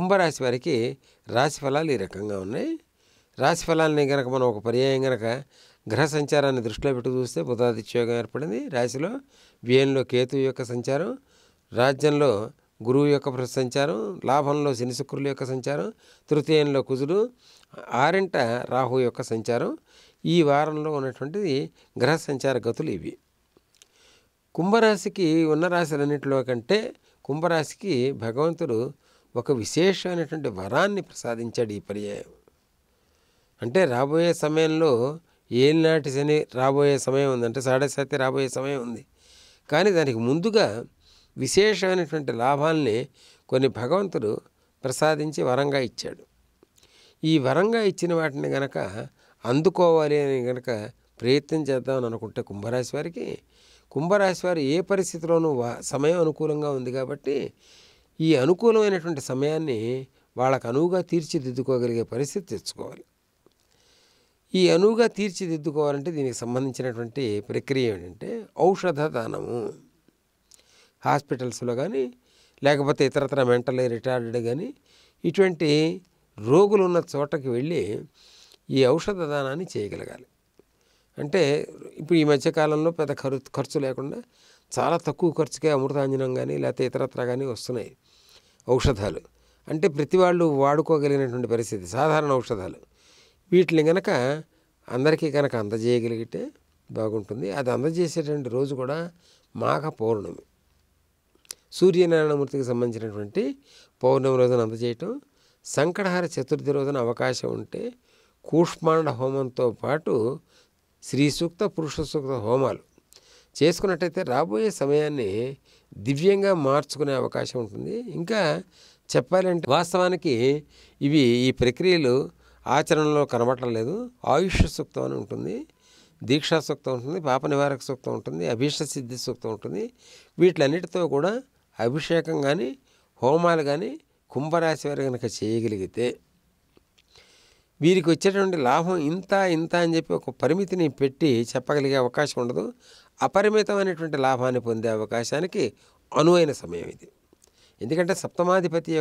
కుంభరాశి వారికి రాశి ఫలాలు ఈ రకంగా ఉన్నాయి. రాశి ఫలాలని కనుక మనం ఒక పర్యాయం కనుక గ్రహ సంచారాన్ని దృష్టిలో పెట్టి చూస్తే బుధాదిత్యోగం ఏర్పడింది. రాశిలో వ్యయంలో కేతు యొక్క సంచారం, రాజ్యంలో గురువు యొక్క సంచారం, లాభంలో శని శుక్రుల యొక్క సంచారం, తృతీయంలో కుజుడు, ఆరింట రాహు యొక్క సంచారం. ఈ వారంలో ఉన్నటువంటిది గ్రహ సంచార గతులు ఇవి. కుంభరాశికి ఉన్న రాశులన్నింటిలో కంటే కుంభరాశికి భగవంతుడు ఒక విశేషమైనటువంటి వరాన్ని ప్రసాదించాడు ఈ పర్యాయం. అంటే రాబోయే సమయంలో ఏలినాటి శని రాబోయే సమయం ఉంది, అంటే సాడేసాతి రాబోయే సమయం ఉంది. కానీ దానికి ముందుగా విశేషమైనటువంటి లాభాల్ని కొన్ని భగవంతుడు ప్రసాదించి వరంగా ఇచ్చాడు. ఈ వరంగా ఇచ్చిన వాటిని గనక అందుకోవాలి అని గనక ప్రయత్నం చేద్దామని అనుకుంటే కుంభరాశి వారికి, కుంభరాశి వారు ఏ పరిస్థితిలోనూ సమయం అనుకూలంగా ఉంది కాబట్టి ఈ అనుకూలమైనటువంటి సమయాన్ని వాళ్ళకు అనువుగా తీర్చిదిద్దుకోగలిగే పరిస్థితి తెచ్చుకోవాలి. ఈ అనువుగా తీర్చిదిద్దుకోవాలంటే దీనికి సంబంధించినటువంటి ప్రక్రియ ఏంటంటే ఔషధ దానము. హాస్పిటల్స్లో కానీ లేకపోతే ఇతరత్ర మెంటల్ రిటార్డెడ్ కానీ ఇటువంటి రోగులు ఉన్న చోటకి వెళ్ళి ఈ ఔషధ దానాన్ని చేయగలగాలి. అంటే ఇప్పుడు ఈ మధ్యకాలంలో పెద్ద ఖర్చు లేకుండా చాలా తక్కువ ఖర్చుకే అమృతాంజనం కానీ లేకపోతే ఇతరత్ర కానీ వస్తున్నాయి ఔషధాలు. అంటే ప్రతి వాళ్ళు వాడుకోగలిగినటువంటి పరిస్థితి, సాధారణ ఔషధాలు. వీటిని కనుక అందరికీ కనుక అందజేయగలిగితే బాగుంటుంది. అది అందజేసేటువంటి రోజు కూడా మాఘ పౌర్ణమి, సూర్యనారాయణమూర్తికి సంబంధించినటువంటి పౌర్ణమి రోజున అందజేయటం. సంకటహార చతుర్థి రోజున అవకాశం ఉంటే కూష్మాండ హోమంతో పాటు శ్రీ సూక్త పురుష సూక్త హోమాలు చేసుకున్నట్టయితే రాబోయే సమయాన్ని దివ్యంగా మార్చుకునే అవకాశం ఉంటుంది. ఇంకా చెప్పాలంటే వాస్తవానికి ఈ ప్రక్రియలు ఆచరణలో కనబడటం లేదు. ఆయుష్ సూక్తం అని ఉంటుంది, దీక్షా సూక్తం ఉంటుంది, పాప నివారక సూక్తం ఉంటుంది, అభీష్ట సిద్ధి సూక్తం ఉంటుంది. వీటిలన్నిటితో కూడా అభిషేకం కానీ హోమాలు కానీ కుంభరాశి వారు కనుక చేయగలిగితే వీరికి వచ్చేటువంటి లాభం ఇంత అని చెప్పి ఒక పరిమితిని పెట్టి చెప్పగలిగే అవకాశం ఉండదు. అపరిమితమైనటువంటి లాభాన్ని పొందే అవకాశానికి అనువైన సమయం ఇది. ఎందుకంటే సప్తమాధిపతి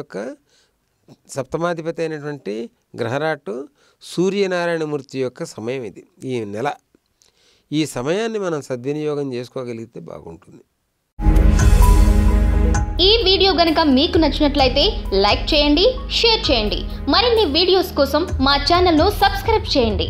అయినటువంటి గ్రహరాట్టు సూర్యనారాయణమూర్తి యొక్క సమయం ఇది, ఈ నెల. ఈ సమయాన్ని మనం సద్వినియోగం చేసుకోగలిగితే బాగుంటుంది. ఈ వీడియో గనుక మీకు నచ్చినట్లయితే లైక్ చేయండి, షేర్ చేయండి. మరిన్ని వీడియోస్ కోసం మా ఛానల్ను సబ్స్క్రైబ్ చేయండి.